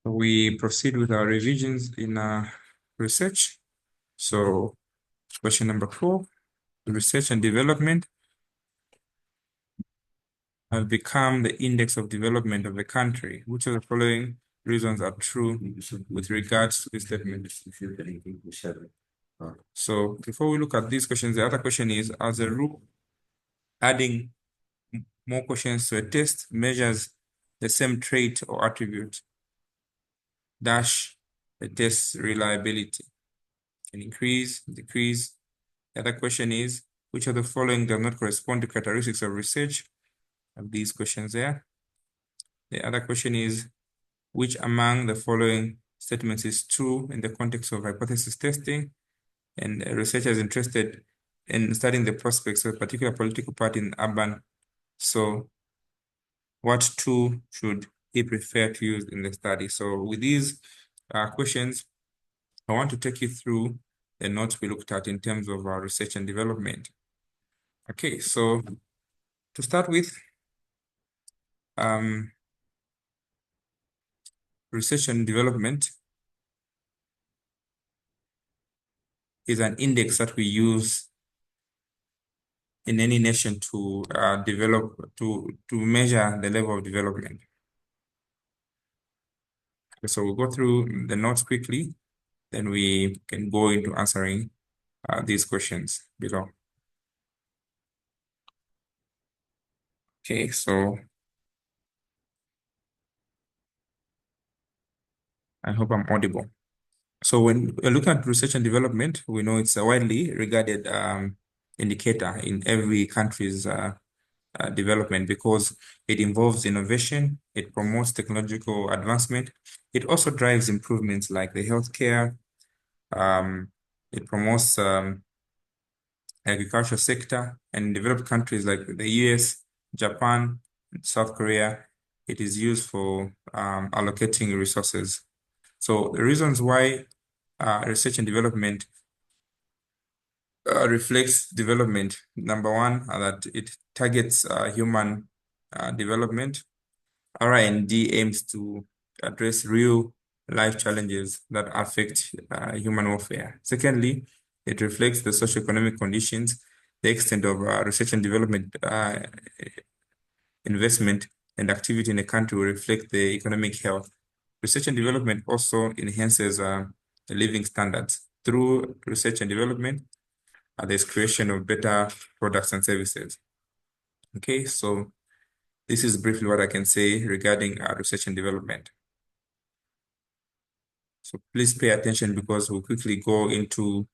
We proceed with our revisions in research. So question number 4, research and development have become the index of development of the country. Which of the following reasons are true with regards to this statement? So before we look at these questions, the other question is, as a rule, adding more questions to a test measures the same trait or attribute dash the test's reliability. Can increase, decrease. The other question is, which of the following does not correspond to characteristics of research? Have these questions there. The other question is, which among the following statements is true in the context of hypothesis testing? And researchers interested in studying the prospects of a particular political party in urban. So what tool should he prefer to use in the study? So with these questions, I want to take you through the notes we looked at in terms of our research and development. Okay, so to start with, research and development is an index that we use in any nation to to measure the level of development. So we'll go through the notes quickly, then we can go into answering these questions below. Okay, so I hope I'm audible. So when we're looking at research and development, we know it's a widely regarded indicator in every country's development because it involves innovation, it promotes technological advancement, it also drives improvements like the healthcare, it promotes agriculture sector, and in developed countries like the US, Japan, South Korea, it is used for allocating resources. So the reasons why research and development reflects development. Number one, that it targets human development. R&D aims to address real life challenges that affect human welfare. Secondly, it reflects the socioeconomic conditions, the extent of research and development investment and activity in a country will reflect the economic health. Research and development also enhances the living standards. Through research and development, there's creation of better products and services. Okay, so this is briefly what I can say regarding research and development. So please pay attention because we'll quickly go into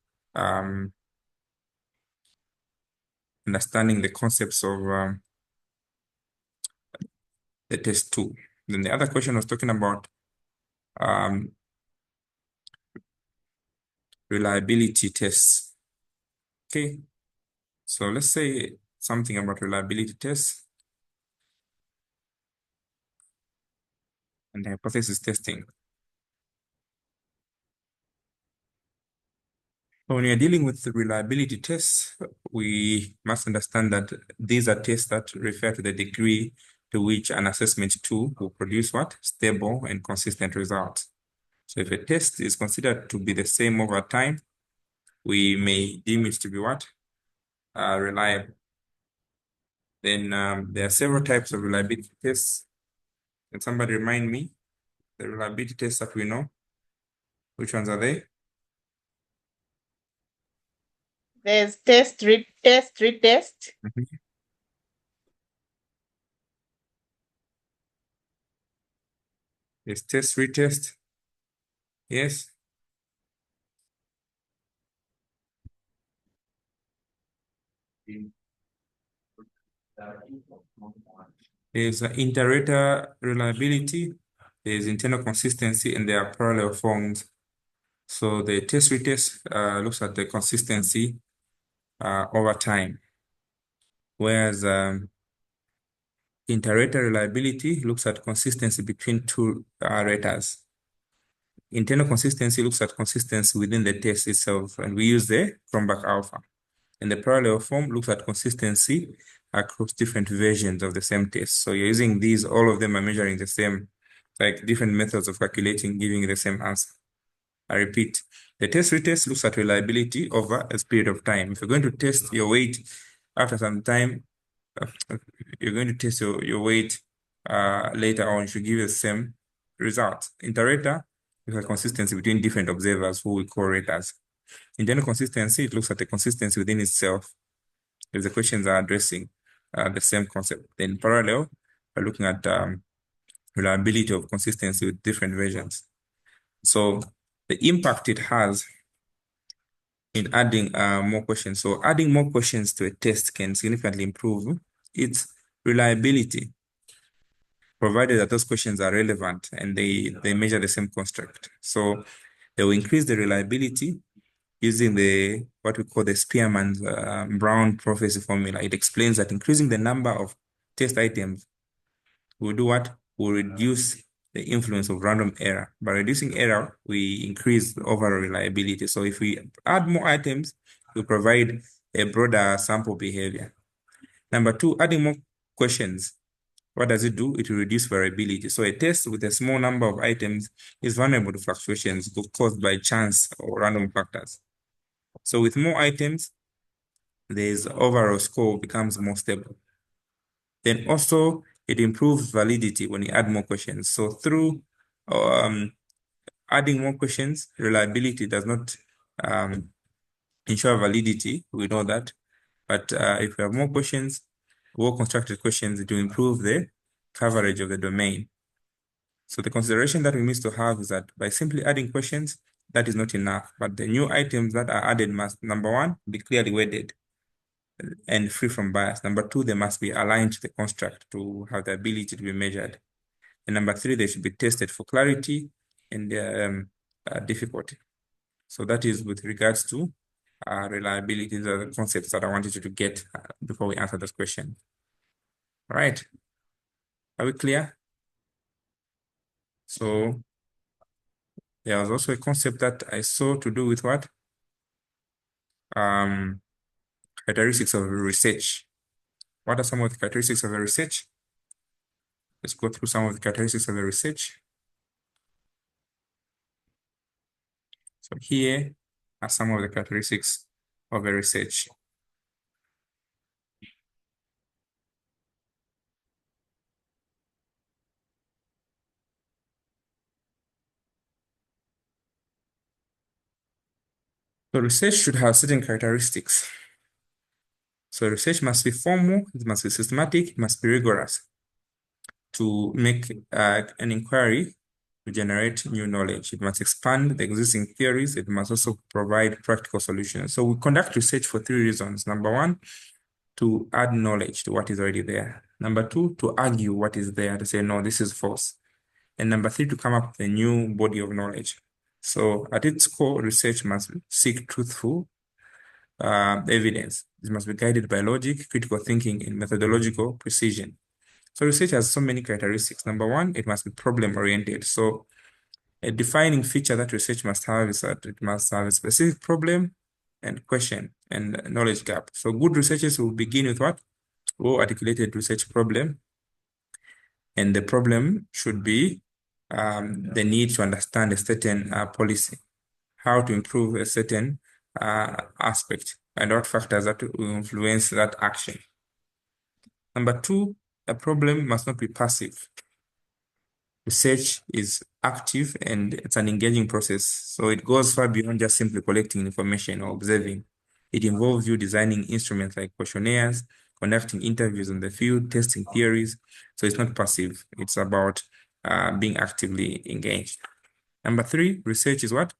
understanding the concepts of the test 2. Then the other question was talking about reliability tests. Okay, so let's say something about reliability tests and hypothesis testing. So when you're dealing with the reliability tests, we must understand that these are tests that refer to the degree to which an assessment tool will produce what? Stable and consistent results. So if a test is considered to be the same over time, we may deem it to be what? Reliable. Then there are several types of reliability tests. Can somebody remind me the reliability tests that we know? Which ones are they? There's test, retest, retest. There's test, retest. Yes. There's inter-rater reliability, there's internal consistency, and there are parallel forms. So the test retest looks at the consistency over time, whereas inter-rater reliability looks at consistency between two raters. Internal consistency looks at consistency within the test itself, and we use the Cronbach alpha. And the parallel form looks at consistency across different versions of the same test. So you're using these, all of them are measuring the same like different methods of calculating, giving the same answer. I repeat, the test retest looks at reliability over a period of time. If you're going to test your weight after some time, uh, you're going to test your weight later on, it should give you the same result. Iterator is a consistency between different observers who we call raters. Internal consistency, it looks at the consistency within itself if the questions are addressing the same concept. Then parallel, we're looking at reliability of consistency with different versions. So the impact it has in adding more questions. So adding more questions to a test can significantly improve its reliability, provided that those questions are relevant and they measure the same construct. So they will increase the reliability using the what we call the Spearman's Brown prophecy formula. It explains that increasing the number of test items will do what? Will reduce the influence of random error. By reducing error, we increase the overall reliability. So if we add more items, we provide a broader sample behavior. Number two, adding more questions. What does it do? It will reduce variability. So a test with a small number of items is vulnerable to fluctuations caused by chance or random factors. So with more items, the overall score becomes more stable. Then also, it improves validity when you add more questions. So through adding more questions, reliability does not ensure validity. We know that. But if we have more questions, well-constructed questions, it will improve the coverage of the domain. So the consideration that we need to have is that by simply adding questions, that is not enough. But the new items that are added must, number one, be clearly weighted and free from bias. Number two, they must be aligned to the construct to have the ability to be measured. And number three, they should be tested for clarity and difficulty. So that is with regards to reliability. These are the concepts that I wanted you to get before we answer this question. All right. Are we clear? So there was also a concept that I saw to do with what? Characteristics of research. What are some of the characteristics of a research? Let's go through some of the characteristics of a research. So here are some of the characteristics of a research. So research should have certain characteristics. So research must be formal, it must be systematic, it must be rigorous to make an inquiry to generate new knowledge. It must expand the existing theories. It must also provide practical solutions. So we conduct research for three reasons. Number one, to add knowledge to what is already there. Number two, to argue what is there, to say, no, this is false. And number three, to come up with a new body of knowledge. So at its core, research must seek truthful evidence. It must be guided by logic, critical thinking, and methodological precision. So research has so many characteristics. Number one, it must be problem-oriented. So a defining feature that research must have is that it must have a specific problem and question and knowledge gap. So good researchers will begin with what? Well-articulated research problem. And the problem should be the need to understand a certain policy, how to improve a certain aspect, and what factors that will influence that action. Number two, a problem must not be passive. Research is active and it's an engaging process. So it goes far beyond just simply collecting information or observing. It involves you designing instruments like questionnaires, conducting interviews in the field, testing theories. So it's not passive. It's about being actively engaged. Number three, research is what?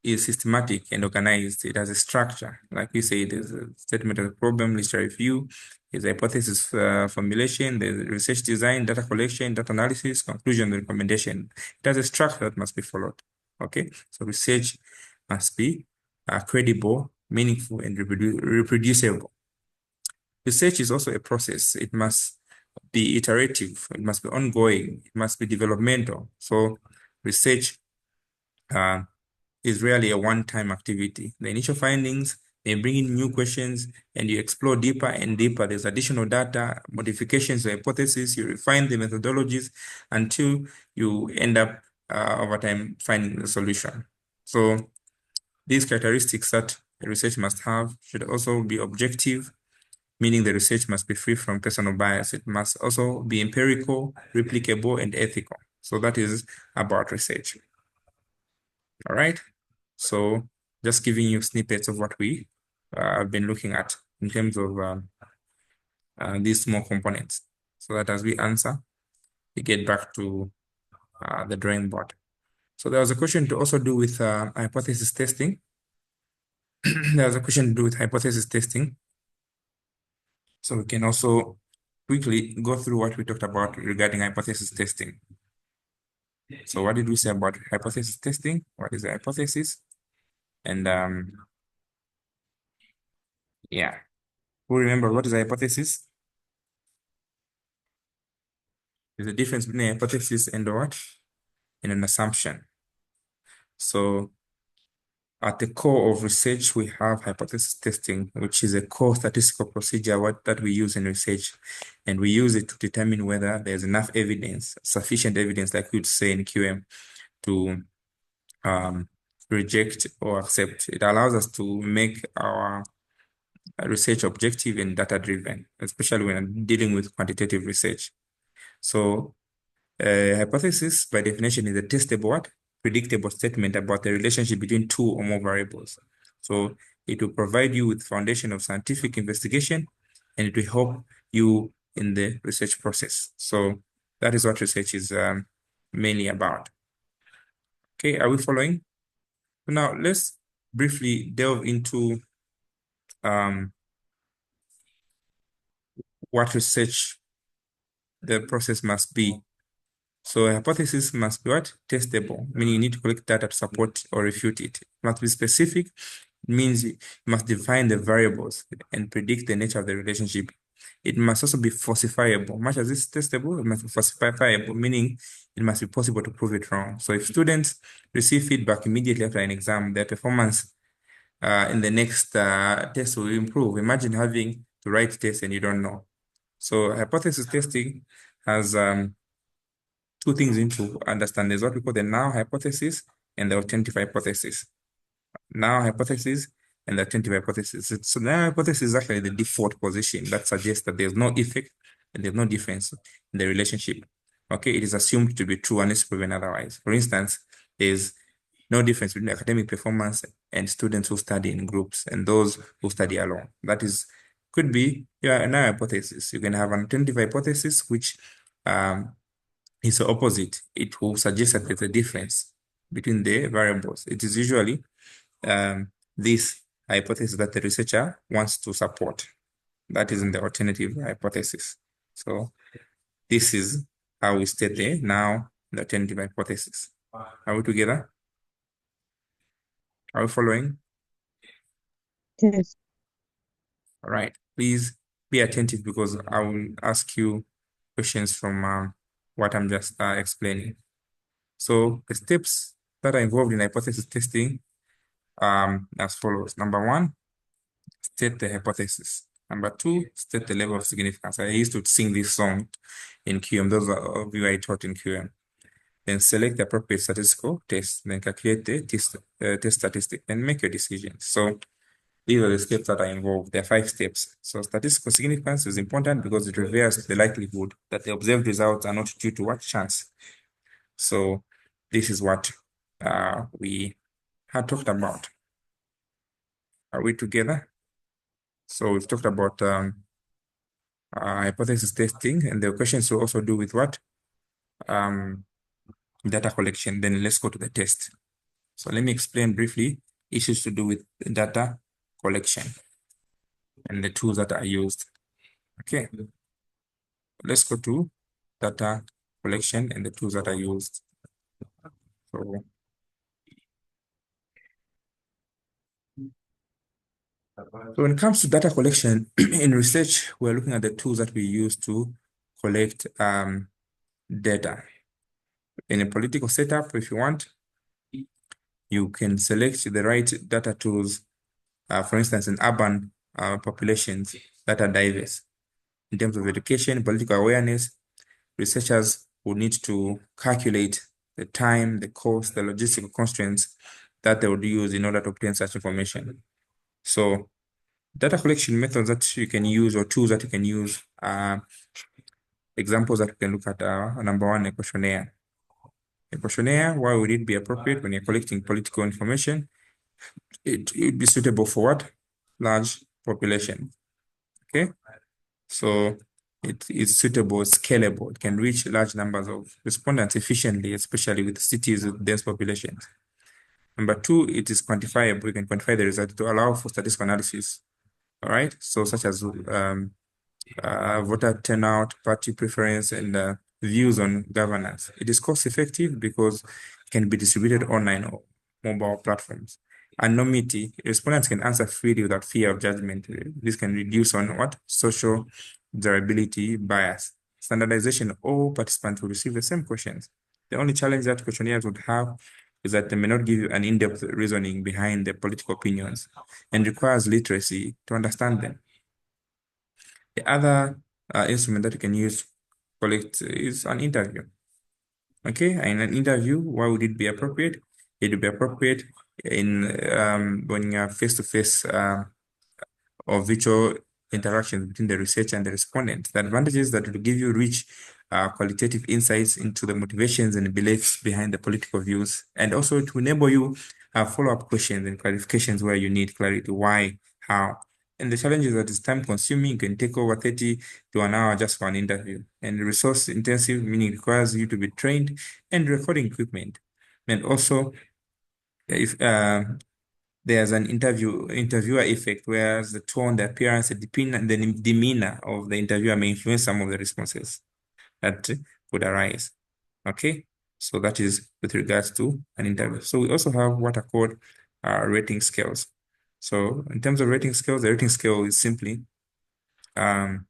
Is systematic and organized. It has a structure. Like we say, there's a statement of the problem, literature review, there's a hypothesis formulation, there's research design, data collection, data analysis, conclusion, recommendation. It has a structure that must be followed. Okay, so research must be credible, meaningful, and reproducible. Research is also a process. It must be iterative. It must be ongoing. It must be developmental. So research is really a one-time activity. The initial findings and bring in new questions, and you explore deeper and deeper. There's additional data, modifications or hypotheses. You refine the methodologies until you end up over time finding the solution. So these characteristics that research must have should also be objective, meaning the research must be free from personal bias. It must also be empirical, replicable, and ethical. So that is about research. All right. So just giving you snippets of what we have been looking at in terms of these small components, so that as we answer, we get back to the drawing board. So there was a question to also do with hypothesis testing. There was a question to do with hypothesis testing. So we can also quickly go through what we talked about regarding hypothesis testing. So what did we say about hypothesis testing? What is a hypothesis? And yeah, who remember what is a hypothesis? There's a difference between a hypothesis and what? And an assumption. So at the core of research, we have hypothesis testing, which is a core statistical procedure that we use in research. And we use it to determine whether there's enough evidence, sufficient evidence, like we'd say in QM, to reject or accept. It allows us to make our research objective and data-driven, especially when dealing with quantitative research. So hypothesis, by definition, is a testable, predictable statement about the relationship between two or more variables. So it will provide you with foundation of scientific investigation, and it will help you in the research process. So that is what research is mainly about. Okay, are we following? Now let's briefly delve into what research the process must be. So a hypothesis must be what? Testable, meaning you need to collect data to support or refute it. It must be specific, means you must define the variables and predict the nature of the relationship. It must also be falsifiable. Much as it's testable, it must be falsifiable, meaning it must be possible to prove it wrong. So if students receive feedback immediately after an exam, their performance in the next test will improve. Imagine having to write tests and you don't know. So hypothesis testing has two things you need to understand. There's what we call the null hypothesis and the alternative hypothesis. Null hypothesis and the alternative hypothesis. So the null hypothesis is actually the default position that suggests that there's no effect and there's no difference in the relationship. Okay, it is assumed to be true unless proven otherwise. For instance, there's no difference between academic performance and students who study in groups and those who study alone. That is, could be a null hypothesis. You can have an alternative hypothesis, which is the opposite. It will suggest that there's a difference between the variables. It is usually this hypothesis that the researcher wants to support. That is in the alternative hypothesis. So this is how we state the alternative hypothesis. Are we together? Are we following? Yes. All right. Please be attentive because I will ask you questions from what I'm just explaining. So the steps that are involved in hypothesis testing as follows. Number one, state the hypothesis. Number two, state the level of significance. I used to sing this song in QM. Those of you I taught in QM. Then select the appropriate statistical test. Then calculate the test statistic. Then make your decision. So these are the steps that are involved. There are 5 steps. So statistical significance is important because it reveals the likelihood that the observed results are not due to what chance. So this is what we had talked about. Are we together? So we've talked about hypothesis testing, and the questions will also do with what? Data collection. Then let's go to the test. So let me explain briefly issues to do with data collection and the tools that are used. Okay, let's go to data collection and the tools that are used. So when it comes to data collection in research, we're looking at the tools that we use to collect data. In a political setup, if you want, you can select the right data tools for instance, in urban populations that are diverse. In terms of education, political awareness, researchers will need to calculate the time, the cost, the logistical constraints that they would use in order to obtain such information. So data collection methods that you can use or tools that you can use are examples that we can look at are number one, a questionnaire. A questionnaire, why would it be appropriate when you're collecting political information? It would be suitable for what? Large population. Okay. So it is suitable, scalable. It can reach large numbers of respondents efficiently, especially with cities with dense populations. Number two, it is quantifiable. You can quantify the result to allow for statistical analysis. All right. So such as voter turnout, party preference, and views on governance. It is cost effective because it can be distributed online or mobile platforms. Anonymity, respondents can answer freely without fear of judgment. This can reduce on what? Social durability bias. Standardization, all participants will receive the same questions. The only challenge that questionnaires would have is that they may not give you an in-depth reasoning behind their political opinions and requires literacy to understand them. The other instrument that you can use to collect is an interview. Okay, in an interview, why would it be appropriate? It would be appropriate in when you are face-to-face or virtual interactions between the researcher and the respondent. The advantages that will give you rich qualitative insights into the motivations and beliefs behind the political views, and also to enable you follow-up questions and clarifications where you need clarity, why, how. And the challenge is that it's time consuming, can take over 30 to an hour just for an interview. And resource intensive, meaning it requires you to be trained and recording equipment. And also, if there's an interviewer effect, whereas the tone, the appearance, the demeanor of the interviewer may influence some of the responses that would arise. Okay, so that is with regards to an interview. So we also have what are called rating scales. So in terms of rating scales, the rating scale is simply um,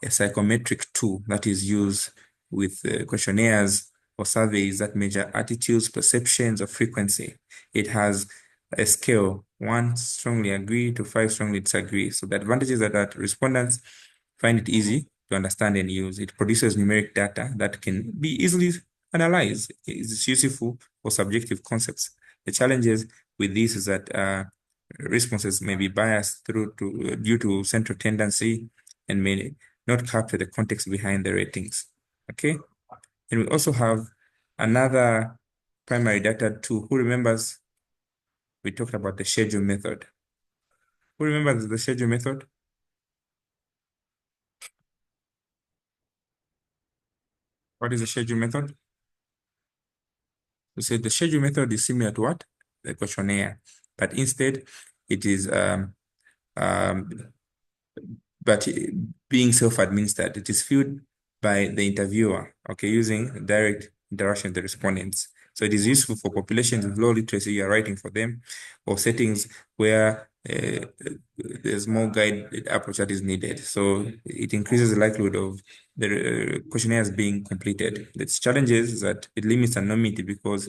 a psychometric tool that is used with questionnaires or surveys that measure attitudes, perceptions, or frequency. It has a scale, 1 strongly agree to 5 strongly disagree. So the advantages are that respondents find it easy to understand and use. It produces numeric data that can be easily analyzed. It's useful for subjective concepts. The challenges with this is that responses may be biased due to central tendency and may not capture the context behind the ratings. Okay. And we also have another primary data tool. Who remembers we talked about the schedule method? Who remembers the schedule method? What is the schedule method? We said the schedule method is similar to what? The questionnaire, but instead it is um, but being self-administered. It is filled by the interviewer, okay, using direct interaction with the respondents. So it is useful for populations with low literacy, you are writing for them, or settings where there's more guided approach that is needed. So it increases the likelihood of the questionnaires being completed. Its challenges is that it limits anonymity because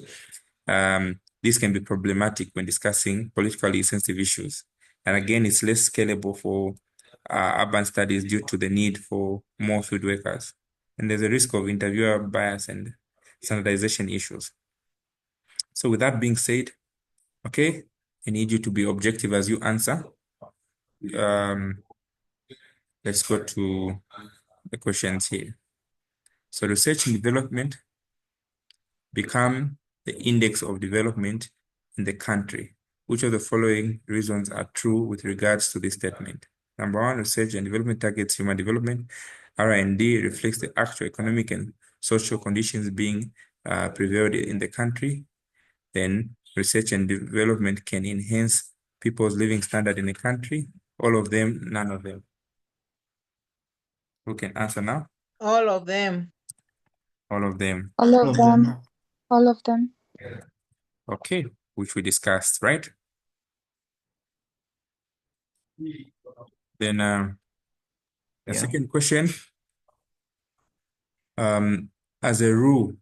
this can be problematic when discussing politically sensitive issues. And again, it's less scalable for urban studies due to the need for more field workers. And there's a risk of interviewer bias and standardization issues. So with that being said, okay, I need you to be objective as you answer. Um, let's go to the questions here. So research and development become the index of development in the country. Which of the following reasons are true with regards to this statement? Number one, research and development targets human development. R&D reflects the actual economic and social conditions being prevailed in the country. Then research and development can enhance people's living standard in the country. All of them, none of them. Who can answer now? All of them. All of them. All of them. All of them. Okay, which we discussed, right? Then the second question, as a rule,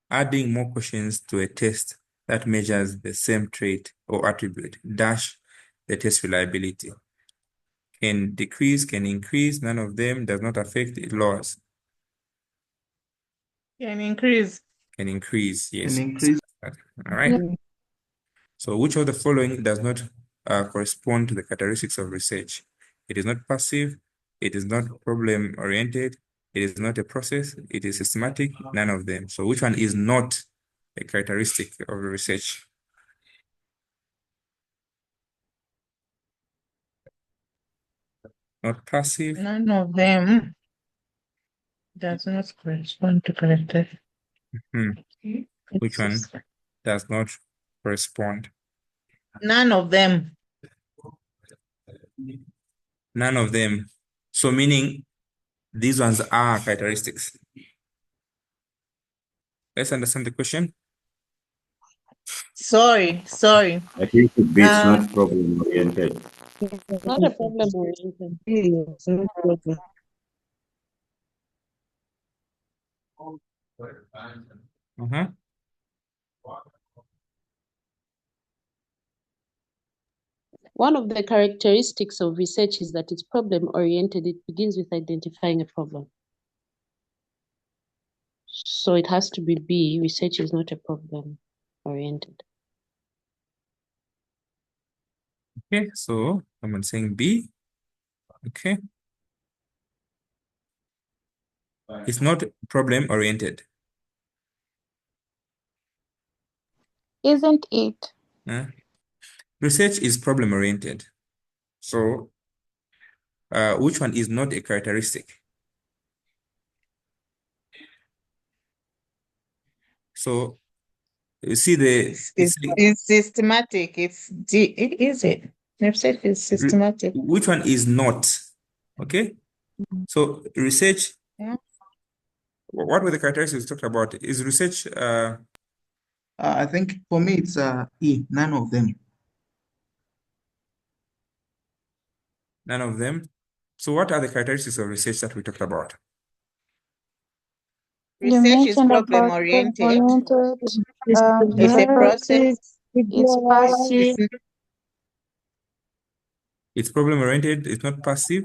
adding more questions to a test that measures the same trait or attribute dash the test reliability. Can decrease, can increase, none of them does not affect, it lowers. Can increase. Can increase, yes. Can increase. All right. Yeah. So which of the following does not correspond to the characteristics of research? It is not passive, it is not problem-oriented, it is not a process, it is systematic, none of them. So which one is not a characteristic of research? Not passive. None of them does not correspond to character. Which one does not correspond? None of them. None of them. So meaning these ones are characteristics. Let's understand the question. Sorry. I think it's Um, not problem oriented. Not a problem oriented. It's not problem. Uh-huh. One of the characteristics of research is that it's problem oriented. It begins with identifying a problem. So it has to be B. Research is not a problem oriented. Okay, so I'm saying B. Okay. It's not problem oriented. Isn't it? Research is problem oriented. So which one is not a characteristic? So you see it's systematic. Is it? Research is systematic. which one is not? Okay. So research. Yeah. What were the characteristics we talked about? Is research I think for me it's E, none of them. none of them? So what are the characteristics of research that we talked about? You Research is mentioned problem about oriented. oriented. It's a process. It's passive. It's problem oriented, it's not passive.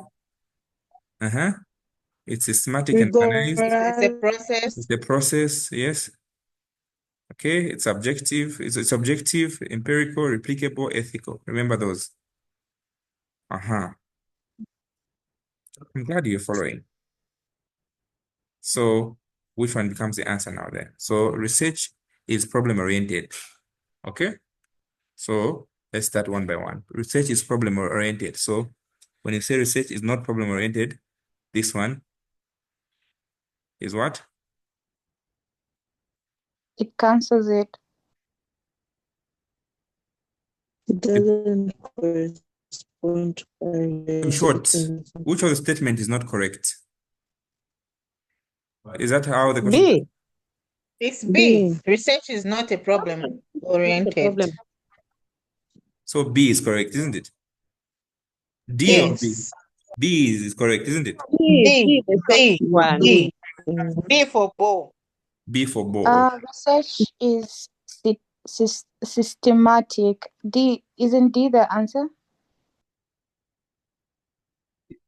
It's systematic and organized. It's a process. It's a process, yes. Okay, it's objective, it's objective, empirical, replicable, ethical. Remember those. I'm glad you're following. So which one becomes the answer now then? So research is problem oriented. Okay? So let's start one by one. Research is problem oriented. So when you say research is not problem oriented, this one is what? It cancels it. It doesn't correspond to In short, which of the statement is not correct? Is that how the question? B. It's B. Research is not a problem Not a oriented. problem. So B is correct, isn't it? D or B? Yes. B is correct, isn't it? B. The B. first one. B. B for bow. B for ball. Research is systematic. Isn't D the answer?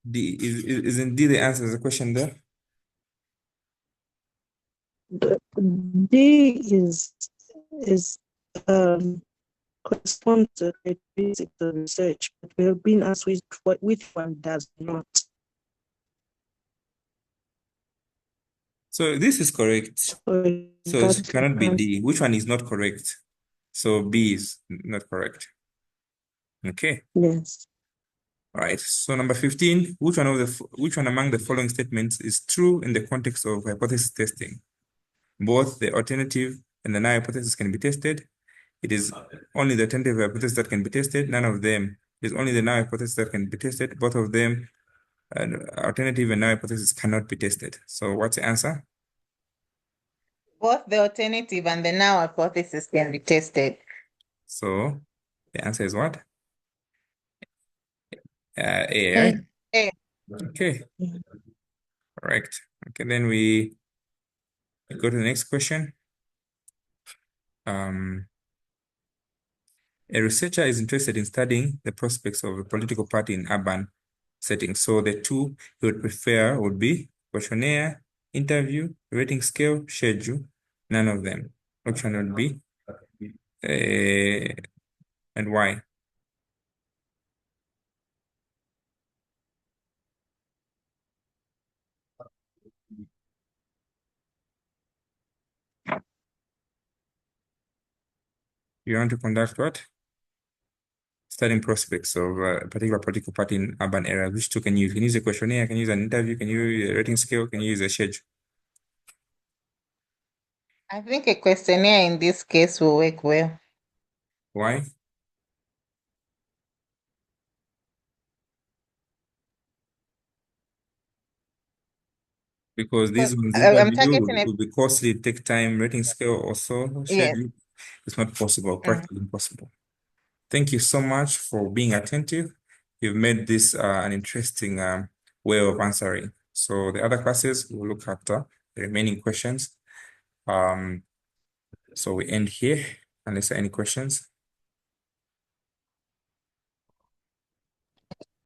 D isn't D the answer to the question there? D is corresponds to the basics of research, but we have been asked which one does not. So this is correct. So it cannot be D. Which one is not correct? So B is not correct. Okay. Yes. All right. So number 15, which one among the following statements is true in the context of hypothesis testing? Both the alternative and the null hypothesis can be tested. It is only the alternative hypothesis that can be tested. None of them. It is only the null hypothesis that can be tested. Both of them, alternative and null hypothesis, cannot be tested. So what's the answer? Both the alternative and the null hypothesis can be tested. So the answer is what? A, right? A. Okay. Correct. Okay, then we go to the next question. A researcher is interested in studying the prospects of a political party in urban settings. So the two he would prefer would be questionnaire, interview, rating scale, schedule. None of them. Which one would be? And why? You want to conduct what? Studying prospects of a particular political party in urban areas. Which two can you use? Can you use a questionnaire? Can you use an interview? Can you use a rating scale? Can you use a schedule? I think a questionnaire in this case will work well. Why? Because these ones, I'm interview targeting will be costly, take time, rating scale also, yes. schedule. It's not possible, practically impossible. Thank you so much for being attentive. You've made this an interesting way of answering. So the other classes will look at the remaining questions. So we end here, unless there are any questions.